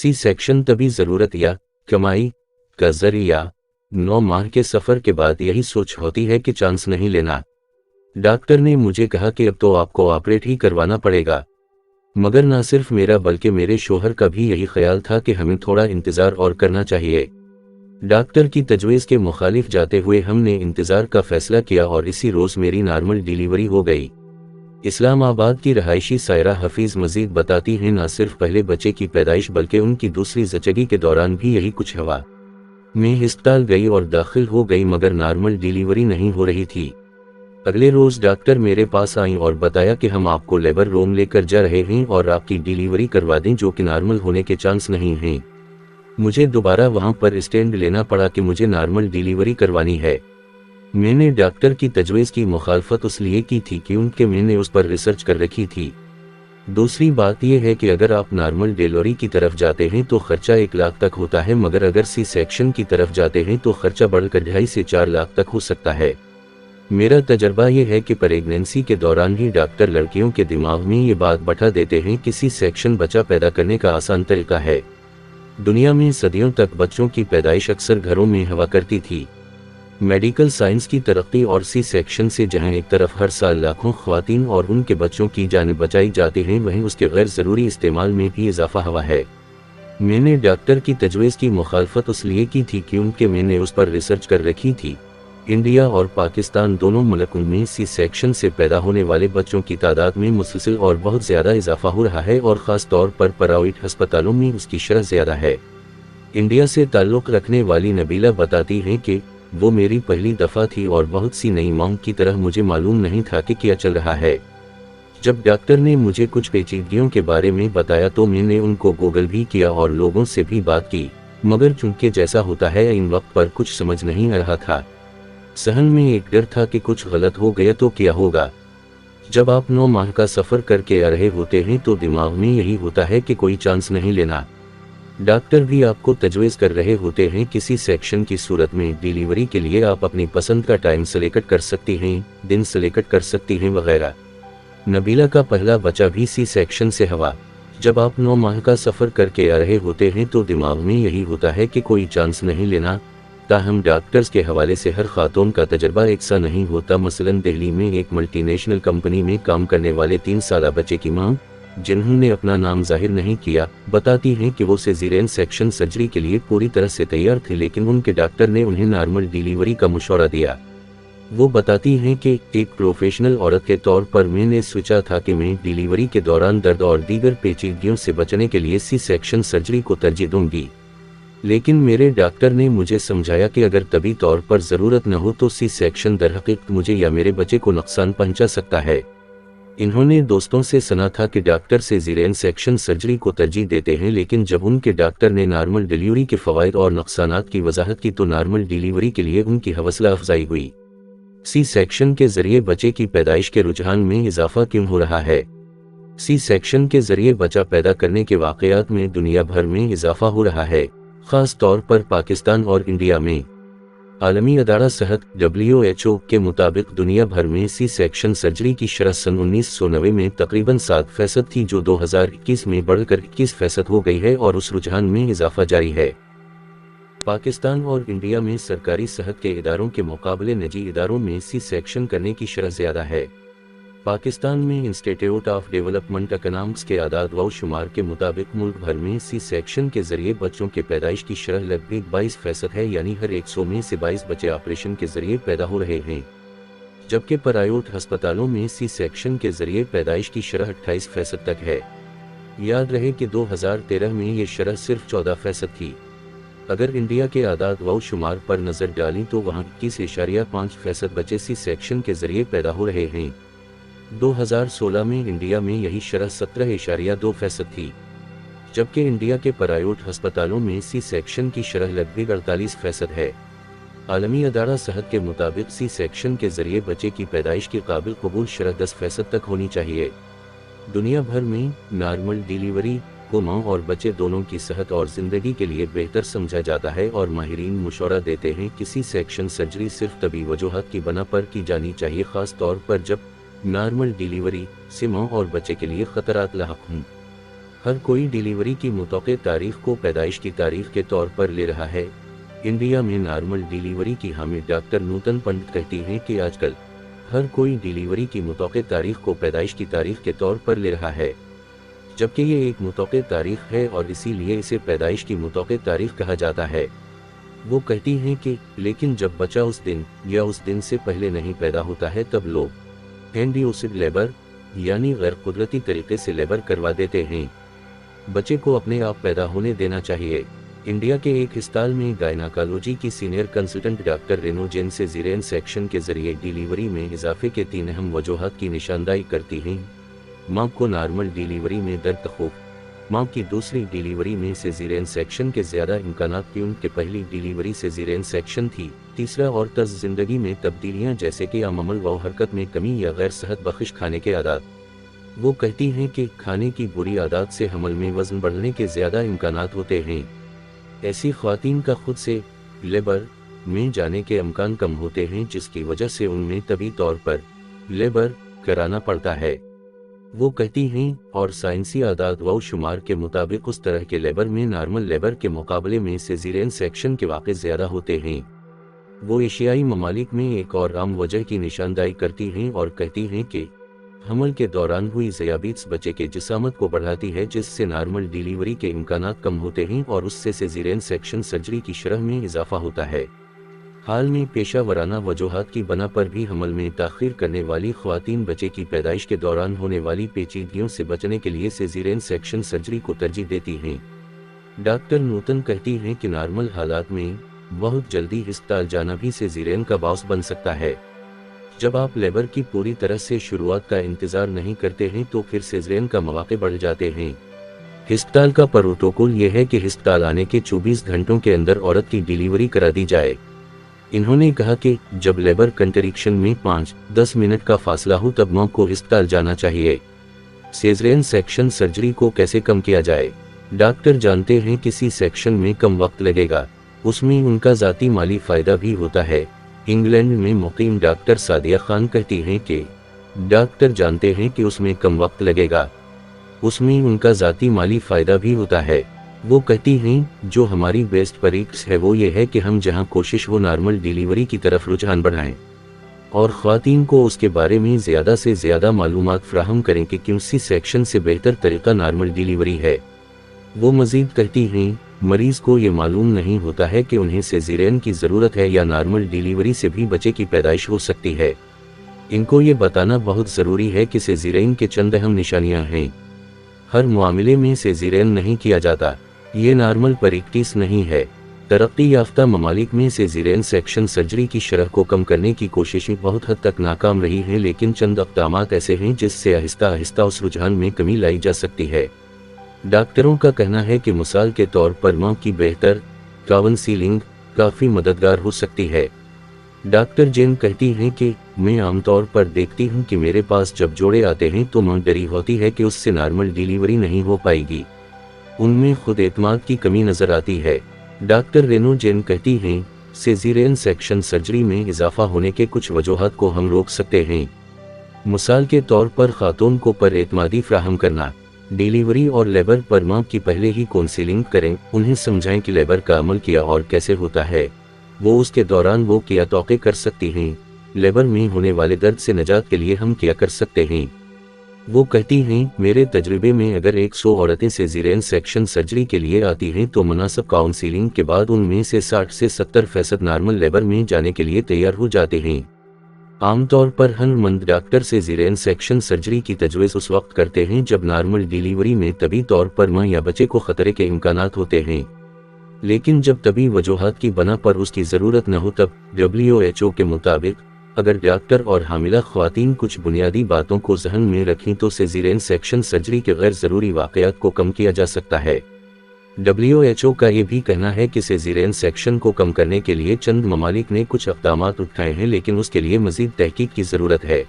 C section तभी ज़रूरत या कमाई का जरिया। 9 माह के सफ़र के बाद यही सोच होती है कि चांस नहीं लेना। डॉक्टर ने मुझे कहा कि अब तो आपको ऑपरेट ही करवाना पड़ेगा। मगर ना सिर्फ मेरा बल्कि मेरे शोहर का भी यही ख्याल था कि हमें थोड़ा इंतज़ार और करना चाहिए। डॉक्टर की तजवीज़ के मुखालिफ जाते हुए हमने इंतज़ार का फ़ैसला किया और इसी रोज़ मेरी नॉर्मल डिलीवरी हो गई। इस्लामाबाद की रहायशी सायरा हफीज़ मजीद बताती हैं, न सिर्फ पहले बच्चे की पैदाइश बल्कि उनकी दूसरी ज़चगी के दौरान भी यही कुछ हुआ। मैं अस्पताल गई और दाखिल हो गई मगर नॉर्मल डिलीवरी नहीं हो रही थी। अगले रोज़ डॉक्टर मेरे पास आई और बताया कि हम आपको लेबर रूम लेकर जा रहे हैं और आपकी डिलीवरी करवा दें, जो कि नॉर्मल होने के चांस नहीं हैं। मुझे दोबारा वहां पर स्टैंड लेना पड़ा कि मुझे नॉर्मल डिलीवरी करवानी है। मैंने डॉक्टर की तजवीज़ की मुखालफत इसलिए की थी कि मैंने उस पर रिसर्च कर रखी थी। दूसरी बात यह है कि अगर आप नॉर्मल डिलीवरी की तरफ जाते हैं तो खर्चा 1 लाख तक होता है, मगर अगर सी सेक्शन की तरफ जाते हैं तो खर्चा बढ़कर 2.5 से 4 लाख तक हो सकता है। मेरा तजर्बा यह है कि प्रेगनेंसी के दौरान ही डॉक्टर लड़कियों के दिमाग में ये बात बैठा देते हैं कि सी सेक्शन बच्चा पैदा करने का आसान तरीका है। दुनिया में सदियों तक बच्चों की पैदाइश अक्सर घरों में हुआ करती थी। मेडिकल साइंस की तरक्की और सी सेक्शन से जहां एक तरफ हर साल लाखों ख्वातीन और उनके बच्चों की जानें बचाई जाती हैं, वहीं उसके गैर ज़रूरी इस्तेमाल में भी इजाफा हुआ है। मैंने डॉक्टर की तजवीज़ की मुखालफत इसलिए की थी क्योंकि मैंने उस पर रिसर्च कर रखी थी। इंडिया और पाकिस्तान दोनों मुल्कों में सी सेक्शन से पैदा होने वाले बच्चों की तादाद में मुसलसल और बहुत ज़्यादा इजाफा हो रहा है और ख़ास तौर पर प्राइवेट अस्पतालों में उसकी शरह ज़्यादा है। इंडिया से ताल्लुक़ रखने वाली नबीला बताती हैं कि वो मेरी पहली दफ़ा थी और बहुत सी नई मांग की तरह मुझे मालूम नहीं था कि क्या चल रहा है। जब डॉक्टर ने मुझे कुछ पेचीदगियों के बारे में बताया तो मैंने उनको गूगल भी किया और लोगों से भी बात की, मगर चूंकि जैसा होता है इन वक्त पर कुछ समझ नहीं आ रहा था। सहन में एक डर था कि कुछ गलत हो गया तो क्या होगा। जब आप 9 माह का सफ़र करके आ रहे होते हैं तो दिमाग में यही होता है कि कोई चांस नहीं लेना। डॉक्टर भी आपको तजवीज़ कर रहे होते हैं किसी सेक्शन की सूरत में डिलीवरी के लिए आप अपनी पसंद का टाइम सेलेक्ट कर सकती हैं, दिन सेलेक्ट कर सकती हैं वगैरह। नबीला का पहला बच्चा भी सी सेक्शन से हुआ। जब आप 9 माह का सफ़र करके आ रहे होते हैं तो दिमाग में यही होता है कि कोई चांस नहीं लेना। ताहम डॉक्टर्स के हवाले से हर खातून का तजर्बा एक सा नहीं होता। मसलन दिल्ली में एक मल्टीनेशनल कंपनी में काम करने वाले 3 साल बच्चे की मां, जिन्होंने अपना नाम जाहिर नहीं किया, बताती हैं कि वो सिज़ेरियन सेक्शन सर्जरी के लिए पूरी तरह से तैयार थे, लेकिन उनके डॉक्टर ने उन्हें नॉर्मल डिलीवरी का मशवरा दिया। वो बताती हैं कि एक प्रोफेशनल औरत के तौर पर मैंने सोचा था कि मैं डिलीवरी के दौरान दर्द और दीगर पेचीदगियों से बचने के लिए सी सेक्शन सर्जरी को तरजीह दूंगी, लेकिन मेरे डॉक्टर ने मुझे समझाया कि अगर तभी तौर पर ज़रूरत न हो तो सी सेक्शन दरहकीकत मुझे या मेरे बच्चे को नुकसान पहुंचा सकता है। इन्होंने दोस्तों से सुना था कि डॉक्टर सिज़ेरियन सेक्शन सर्जरी को तरजीह देते हैं, लेकिन जब उनके डॉक्टर ने नॉर्मल डिलीवरी के फ़वाइद और नुकसानात की वजाहत की तो नॉर्मल डिलीवरी के लिए उनकी हौसला अफजाई हुई। सी सेक्शन के जरिए बच्चे की पैदाइश के रुझान में इजाफा क्यों हो रहा है? सी सेक्शन के जरिए बच्चा पैदा करने के वाक़यात में दुनिया भर में इजाफा हो रहा है, ख़ास तौर पर पाकिस्तान और इंडिया में। आलमी अदारा सेहत WHO के मुताबिक दुनिया भर में सी सेक्शन सर्जरी की शरह सन 1990 में तकरीबन 7% थी, जो 2021 में बढ़कर 21% हो गई है और उस रुझान में इजाफा जारी है। पाकिस्तान और इंडिया में सरकारी सेहत के इदारों के मुकाबले निजी इदारों में सी सेक्शन करने की शरह ज़्यादा है। पाकिस्तान में इंस्टीट्यूट ऑफ डेवलपमेंट इकोनॉमिक्स के आदाद व शुमार के मुताबिक मुल्क भर में सी सेक्शन के जरिए बच्चों के पैदाइश की शरह लगभग 22% है, यानी हर 100 में से 22 बच्चे ऑपरेशन के जरिए पैदा हो रहे हैं, जबकि प्राइवेट अस्पतालों में सी सेक्शन के जरिए पैदाइश की शरह 28% तक है। याद रहे कि 2013 में ये शरह सिर्फ 14% थी। अगर इंडिया के आदाद व शुमार पर नज़र डालें तो वहाँ 21.5% बच्चे सी सेक्शन के जरिए पैदा हो रहे हैं। 2016 में इंडिया में यही शरह 17.2% थी, जबकि इंडिया के प्राइवेट अस्पतालों में सी सेक्शन की शरह लगभग 48% है। आलमी अदारा सेहत के मुताबिक सी सेक्शन के जरिए बच्चे की पैदाइश की काबिल कबूल शरह 10% तक होनी चाहिए। दुनिया भर में नॉर्मल डिलीवरी को माँ और बच्चे दोनों की सेहत और ज़िंदगी के लिए बेहतर समझा जाता है और माहिरीन मशवरा देते हैं कि सी सेक्शन सर्जरी सिर्फ तभी वजूहात की बना पर की जानी चाहिए, ख़ास तौर पर जब नॉर्मल डिलीवरी से माँ और बच्चे के लिए खतरात लाहक हों। हर कोई डिलीवरी की मुतौक़े तारीख को पैदाइश की तारीख के तौर पर ले रहा है। इंडिया में नॉर्मल डिलीवरी की हामी डॉक्टर नूतन पंडित कहती हैं कि आजकल हर कोई डिलीवरी की मुतौक़े तारीख को पैदाइश की तारीख के तौर पर ले रहा है, जबकि ये एक मुतौक़े तारीख है और इसीलिए इसे पैदाइश की मुतौक़े तारीख कहा जाता है। वो कहती हैं कि लेकिन जब बच्चा उस दिन या उस दिन से पहले नहीं पैदा होता है तब लोग इंड्यूस्ड लेबर यानी गैर कुदरती तरीके से लेबर करवा देते हैं। बच्चे को अपने आप पैदा होने देना चाहिए। इंडिया के एक अस्पताल में गायनाकोलॉजी की सीनियर कंसल्टेंट डॉक्टर रेनो जेन सेज़ेरियन सेक्शन के जरिए डिलीवरी में इजाफे के 3 अहम वजूहात की निशानदाही करती हैं। माँ को नॉर्मल डिलीवरी में दर्द तखौफ, माँ की दूसरी डिलीवरी में सेज़ेरियन सेक्शन के ज़्यादा इम्कानात की उनके पहली डिलीवरी सेज़ेरियन सेक्शन थी। तीसरा और तर्ज ज़िंदगी में तब्दीलियाँ जैसे कि अमल व हरकत में कमी या गैर सेहत बख्श खाने के आदत। वो कहती हैं कि खाने की बुरी आदत से हमल में वज़न बढ़ने के ज़्यादा इम्कानात होते हैं। ऐसी ख़वातीन का खुद से लेबर में जाने के इम्कान कम होते हैं, जिसकी वजह से उनमें तभी तौर पर लेबर कराना पड़ता है। वो कहती हैं और साइंसी आदात व शुमार के मुताबिक उस तरह के लेबर में नॉर्मल लेबर के मुकाबले में सेज़ेरियन सेक्शन के वाक़े ज़्यादा होते हैं। वो एशियाई ममालिक में एक और आम वजह की निशानदाही करती हैं और कहती हैं कि हमल के दौरान हुई ज़ियाबीत्स बच्चे के जिसामत को बढ़ाती है, जिससे नॉर्मल डिलीवरी के इम्कानात कम होते हैं और उससे सेज़ेरियन सेक्शन सर्जरी की शरह में इजाफा होता है। हाल में पेशा वराना वजूहात की बना पर भी हमल में ताख़ीर करने वाली ख़वातीन बच्चे की पैदाइश के दौरान होने वाली पेचीदगियों से बचने के लिए सेज़ेरियन सेक्शन सर्जरी को तरजीह देती हैं। डॉक्टर नूतन कहती हैं कि नॉर्मल हालात में बहुत जल्दी अस्पताल जाना भी सेज़ेरियन का बायस बन सकता है। जब आप लेबर की पूरी तरह से शुरुआत का इंतज़ार नहीं करते हैं तो फिर सेज़ेरियन का मौक़े बढ़ जाते हैं। अस्पताल का प्रोटोकॉल ये है कि अस्पताल आने के 24 घंटों के अंदर औरत की डिलीवरी करा दी जाए। इन्होंने कहा कि जब लेबर कंट्रैक्शन में 5-10 मिनट का फासला हो तब माँ को अस्पताल जाना चाहिए। सेज़ेरियन सेक्शन सर्जरी को कैसे कम किया जाए? डॉक्टर जानते हैं किसी सेक्शन में कम वक्त लगेगा, उसमें उनका ज़ाती माली फ़ायदा भी होता है। इंग्लैंड में मुकीम डॉक्टर सादिया खान कहती हैं कि डॉक्टर जानते हैं कि उसमें कम वक्त लगेगा, उसमें उनका ज़ाती माली फ़ायदा भी होता है। वो कहती हैं जो हमारी बेस्ट प्रैक्टिस है वो ये है कि हम जहां कोशिश हो नॉर्मल डिलीवरी की तरफ रुझान बढ़ाएं और ख़वातीन को उसके बारे में ज़्यादा से ज़्यादा मालूमात फ़राहम करें कि किसी सेक्शन से बेहतर तरीक़ा नॉर्मल डिलीवरी है। वो मज़ीद कहती हैं मरीज़ को ये मालूम नहीं होता है कि उन्हें सेज़ेरियन की ज़रूरत है या नॉर्मल डिलीवरी से भी बच्चे की पैदाइश हो सकती है। इनको ये बताना बहुत ज़रूरी है कि सेज़ेरियन के चंद अहम निशानियाँ हैं। हर मामले में सेज़ेरियन नहीं किया जाता, ये नॉर्मल प्रैक्टिस नहीं है। तरक्की याफ्ता ममालिक में सेज़ेरियन सेक्शन सर्जरी की शरह को कम करने की कोशिशें बहुत हद तक नाकाम रही हैं, लेकिन चंद इक़दामात ऐसे हैं जिससे आहिस्ता आहिस्ता उस रुझान में कमी लाई जा सकती है। डॉक्टरों का कहना है कि मिसाल के तौर पर माँ की बेहतर काउंसलिंग काफ़ी मददगार हो सकती है। डॉक्टर जेन कहती हैं कि मैं आमतौर पर देखती हूँ कि मेरे पास जब जोड़े आते हैं तो माँ डरी होती है कि उससे नॉर्मल डिलीवरी नहीं हो पाएगी, उनमें खुद एतमाद की कमी नज़र आती है। डॉक्टर रेनो जेन कहती हैं सेज़ेरियन सेक्शन सर्जरी में इजाफा होने के कुछ वजूहात को हम रोक सकते हैं। मिसाल के तौर पर खातून को पर एतमादी फ्राहम करना, डिलीवरी और लेबर पर माँ की पहले ही काउंसलिंग करें, उन्हें समझाएं कि लेबर का अमल क्या और कैसे होता है, वो उसके दौरान वो क्या तौक़े कर सकती हैं, लेबर में होने वाले दर्द से निजात के लिए हम क्या कर सकते हैं। वो कहती हैं मेरे तजर्बे में अगर 100 औरतें सेज़ेरियन सेक्शन सर्जरी के लिए आती हैं तो मुनासिब काउंसलिंग के बाद उनमें से 60 से 70% नॉर्मल लेबर में जाने के लिए तैयार हो जाते हैं। आमतौर पर हुनरमंद डॉक्टर सेज़ेरियन सेक्शन सर्जरी की तजवीज़ उस वक्त करते हैं जब नॉर्मल डिलीवरी में तभी तौर पर माँ या बच्चे को ख़तरे के इम्कानात होते हैं, लेकिन जब तभी वजूहात की बना पर उसकी ज़रूरत न हो तब WHO के मुताबिक अगर डॉक्टर और हामिला ख़वातीन कुछ बुनियादी बातों को ज़हन में रखें तो सेज़ेरियन सेक्शन सर्जरी के गैर ज़रूरी वाक़यात को कम किया जा सकता है। WHO का ये भी कहना है कि सेज़ेरियन सेक्शन को कम करने के लिए चंद ममालिक ने कुछ इक़दामात उठाए हैं, लेकिन उसके लिए मज़ीद तहकीक की ज़रूरत है।